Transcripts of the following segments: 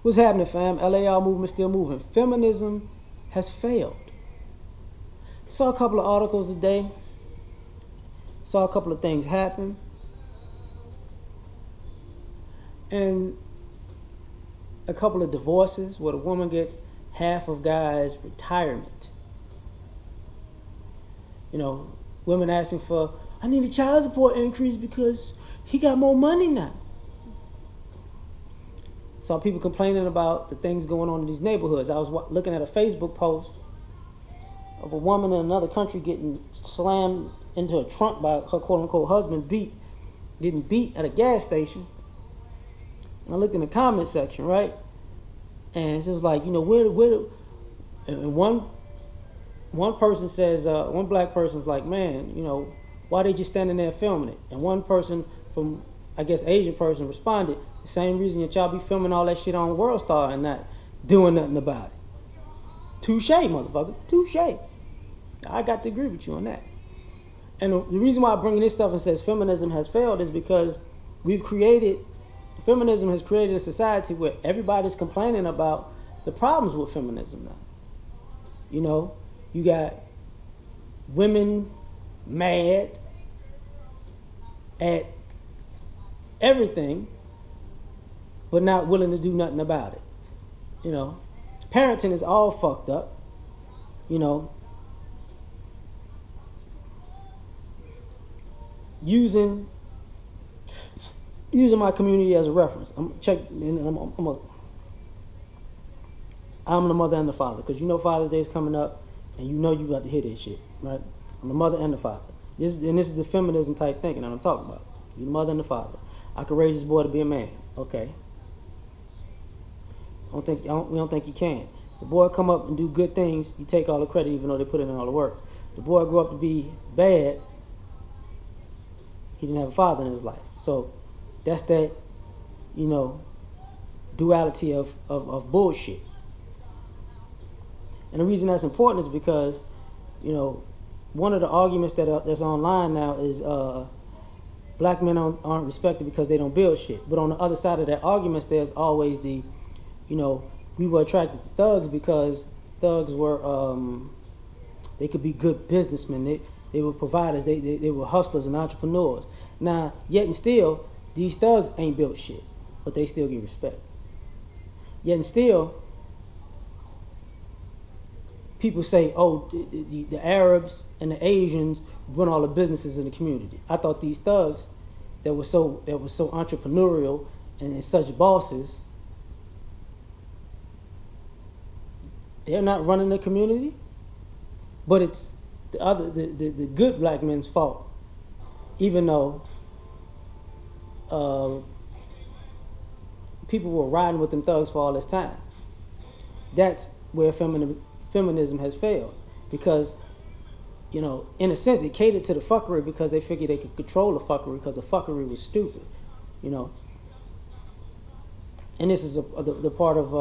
What's happening, fam? L.A.R movement still moving. Feminism has failed. Saw a couple of articles today. Saw a couple of things happen. And a couple of divorces where the woman get half of guy's retirement. You know, women asking for, I need a child support increase because he got more money now. Saw people complaining about the things going on in these neighborhoods. I was looking at a Facebook post of a woman in another country getting slammed into a trunk by her quote-unquote husband, getting beat at a gas station. And I looked in the comment section, right? And it was like, you know, and one person says, one black person's like, man, you know, why they just standing there filming it? And one person from, I guess, Asian person responded, the same reason that y'all be filming all that shit on World Star and not doing nothing about it. Touche, motherfucker. Touche. I got to agree with you on that. And the reason why I bring this stuff and says feminism has failed is because feminism has created a society where everybody's complaining about the problems with feminism now. You know, you got women mad at everything, but not willing to do nothing about it. You know, parenting is all fucked up. You know, using my community as a reference. I'm the mother and the father, because you know Father's Day is coming up, and you know you got to hear this shit, right? I'm the mother and the father. This is the feminism type thinking that I'm talking about. You're the mother and the father. I could raise this boy to be a man. Okay. We don't think you can. The boy come up and do good things, you take all the credit even though they put in all the work. The boy grew up to be bad, he didn't have a father in his life. So that's that, you know, duality of bullshit. And the reason that's important is because, you know, one of the arguments that's online now is black men aren't respected because they don't build shit. But on the other side of that argument, there's always the, you know, we were attracted to thugs because thugs were, they could be good businessmen. They were providers. They were hustlers and entrepreneurs. Now, yet and still, these thugs ain't built shit, but they still get respect. Yet and still, people say, oh, the Arabs and the Asians run all the businesses in the community. I thought these thugs that were so entrepreneurial and such bosses, they're not running the community, but it's the good black men's fault, even though people were riding with them thugs for all this time. That's where feminism has failed, because, you know, in a sense it catered to the fuckery because they figured they could control the fuckery because the fuckery was stupid, you know. And this is the part of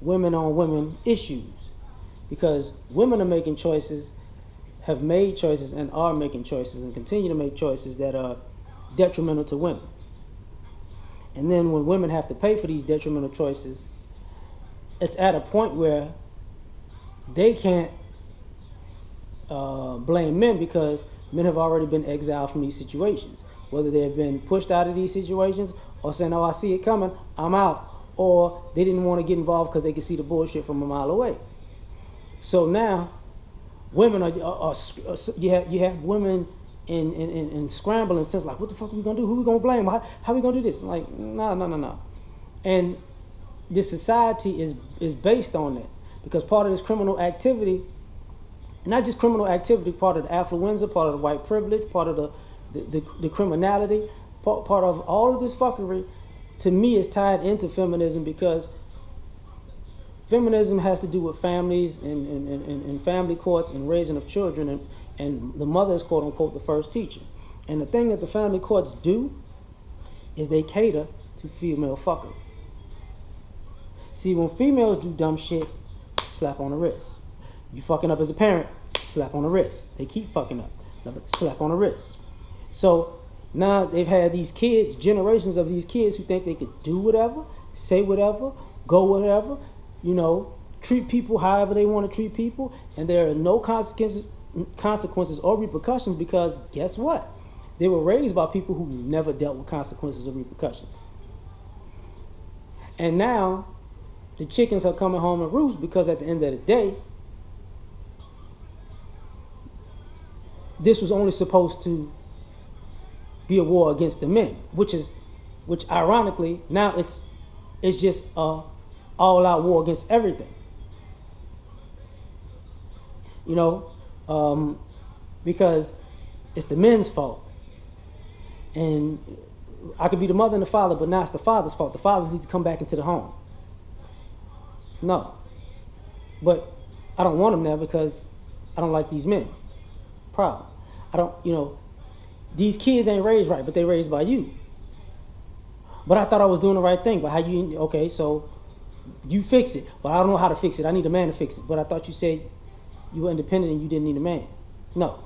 women on women issues, because women are making choices, have made choices, and are making choices and continue to make choices that are detrimental to women. And then when women have to pay for these detrimental choices, it's at a point where they can't blame men, because men have already been exiled from these situations, whether they have been pushed out of these situations or saying, oh, I see it coming, I'm out, or they didn't want to get involved because they could see the bullshit from a mile away. So now women are you have women in scrambling sense, like, what the fuck are we gonna do? Who we gonna blame? How we gonna do this? I'm like, no. And this society is based on that, because part of this criminal activity, not just criminal activity, part of the affluenza, part of the white privilege, part of the criminality, part of all of this fuckery, to me, is tied into feminism, because feminism has to do with families and family courts and raising of children, and the mother is quote unquote the first teacher. And the thing that the family courts do is they cater to female fuckery. See, when females do dumb shit, slap on the wrist. You fucking up as a parent, slap on the wrist. They keep fucking up, another slap on the wrist. So Now they've had these kids, generations of these kids who think they could do whatever, say whatever, go whatever, you know, treat people however they want to treat people, and there are no consequences or repercussions because guess what? They were raised by people who never dealt with consequences or repercussions. And now the chickens are coming home to roost because at the end of the day, this was only supposed to be a war against the men, which ironically now it's just a all-out war against everything. You know, because it's the men's fault, and I could be the mother and the father, but now it's the father's fault. The fathers need to come back into the home. No, but I don't want them there because I don't like these men. Problem. I don't, you know, these kids ain't raised right, but they raised by you. But I thought I was doing the right thing. But how you, okay, so you fix it. But I don't know how to fix it. I need a man to fix it. But I thought you said you were independent and you didn't need a man. No.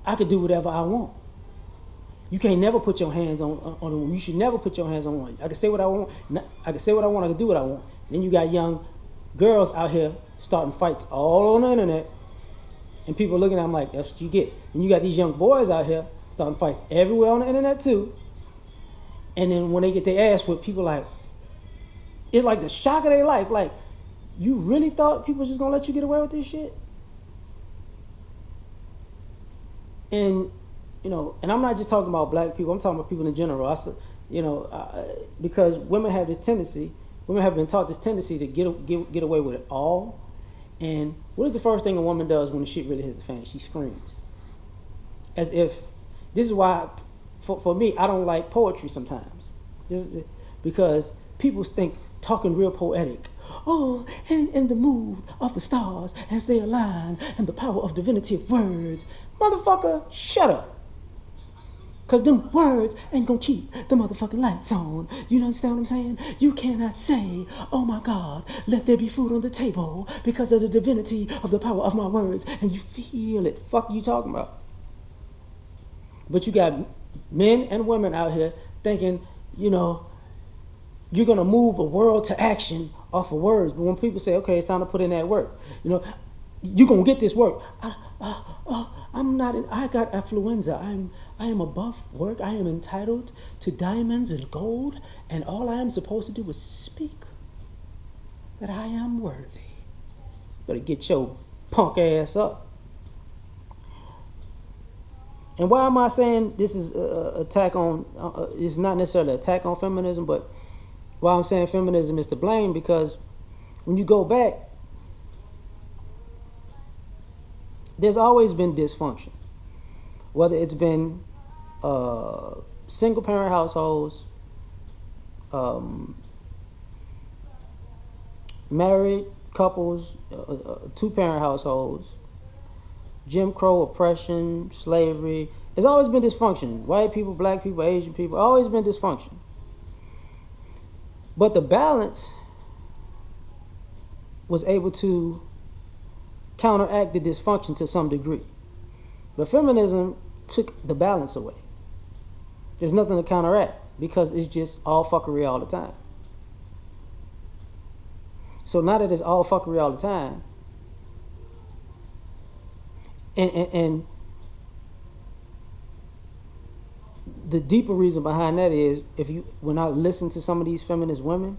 I could do whatever I want. You can't never put your hands on a woman. You should never put your hands on one. I can say what I want. I can say what I want. I can do what I want. Then you got young girls out here starting fights all on the internet, and people looking at them like, that's what you get. And you got these young boys out here starting fights everywhere on the internet too. And then when they get their ass whipped, people like, it's like the shock of their life. Like, you really thought people was just gonna let you get away with this shit? And you know, and I'm not just talking about black people. I'm talking about people in general. Because women have this tendency. Women have been taught this tendency to get away with it all. And what is the first thing a woman does when the shit really hits the fan? She screams. As if, this is why, for me, I don't like poetry sometimes. Because people think talking real poetic. Oh, in the mood of the stars as they align and the power of divinity of words. Motherfucker, shut up. Because them words ain't gonna keep the motherfucking lights on. You understand what I'm saying? You cannot say, oh my God, let there be food on the table because of the divinity of the power of my words. And you feel it. Fuck you talking about? But you got men and women out here thinking, you know, you're gonna move a world to action off of words. But when people say, okay, it's time to put in that work, you know, you're gonna get this work. I got affluenza. I am above work. I am entitled to diamonds and gold, and all I am supposed to do is speak that I am worthy. Better get your punk ass up. And why am I saying this is attack on? It's not necessarily an attack on feminism, but why I'm saying feminism is to blame, because when you go back, there's always been dysfunction. Whether it's been single parent households, married couples, two parent households, Jim Crow, oppression, slavery. It's always been dysfunction. White people, black people, Asian people, always been dysfunction. But the balance was able to counteract the dysfunction to some degree. But feminism took the balance away. There's nothing to counteract because it's just all fuckery all the time. So now that it's all fuckery all the time, and the deeper reason behind that is, when I listen to some of these feminist women,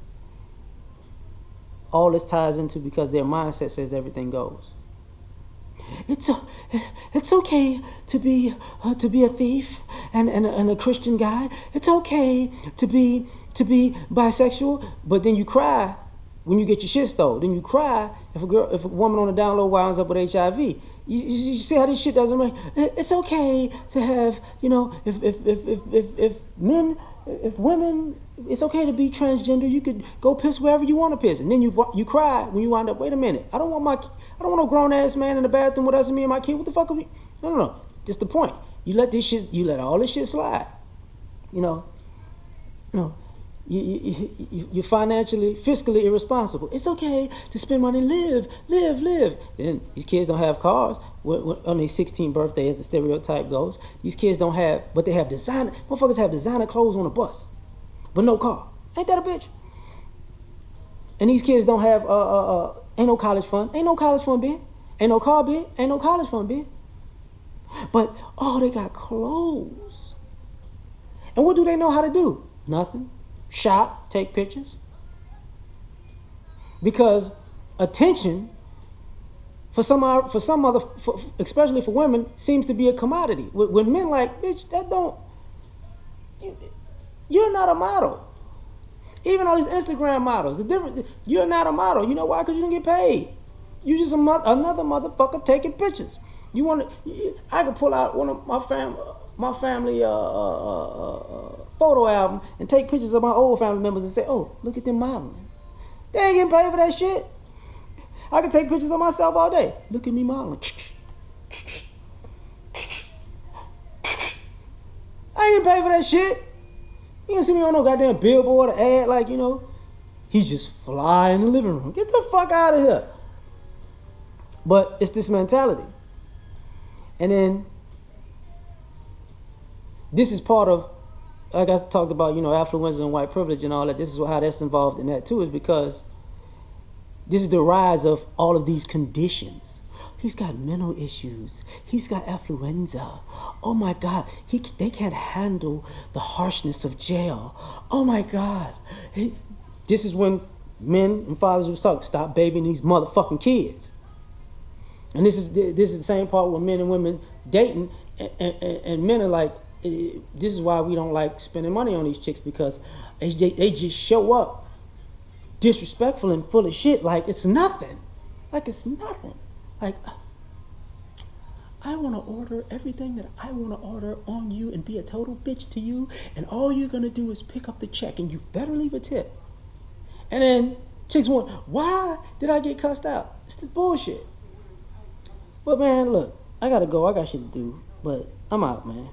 all this ties into because their mindset says everything goes. It's okay to be a thief and a Christian guy. It's okay to be bisexual, but then you cry when you get your shit stole. Then you cry if a woman on the down low winds up with HIV. You see how this shit doesn't make. It's okay to have, you know, if women, it's okay to be transgender. You could go piss wherever you want to piss, and then you cry when you wind up. Wait a minute, I don't want no grown ass man in the bathroom with us and me and my kid. What the fuck are we? No. Just the point. You let all this shit slide. You know, You're financially, fiscally irresponsible. It's okay to spend money, live. And these kids don't have cars. On their 16th birthday, as the stereotype goes, these kids don't have, but they have designer, motherfuckers have designer clothes on the bus, but no car. Ain't that a bitch? And these kids don't have, ain't no college fund. Ain't no college fund, Ben. Ain't no car, Ben. Ain't no college fund, Ben. But, oh, they got clothes. And what do they know how to do? Nothing. Shop, take pictures. Because attention, especially for women, seems to be a commodity. When men like, bitch, you're not a model. Even all these Instagram models, you're not a model. You know why? Because you don't get paid. You just another motherfucker taking pictures. I could pull out one of my family photo album and take pictures of my old family members and say, oh, look at them modeling. They ain't getting paid for that shit. I can take pictures of myself all day. Look at me modeling. I ain't getting paid for that shit. You don't see me on no goddamn billboard or ad like, he's just fly in the living room. Get the fuck out of here. But it's this mentality. And then this is part of, like I talked about, affluenza and white privilege and all that. This is how that's involved in that too, is because this is the rise of all of these conditions. He's got mental issues. He's got affluenza. Oh my God, they can't handle the harshness of jail. Oh my God. This is when men and fathers was talking, stop babying these motherfucking kids. And this is the same part with men and women dating, and men are like, this is why we don't like spending money on these chicks, because they just show up disrespectful and full of shit like it's nothing. Like it's nothing. Like, I want to order everything that I want to order on you and be a total bitch to you, and all you're going to do is pick up the check, and you better leave a tip. And then chicks want, why did I get cussed out? It's this bullshit. But man, look, I got to go. I got shit to do, but I'm out, man.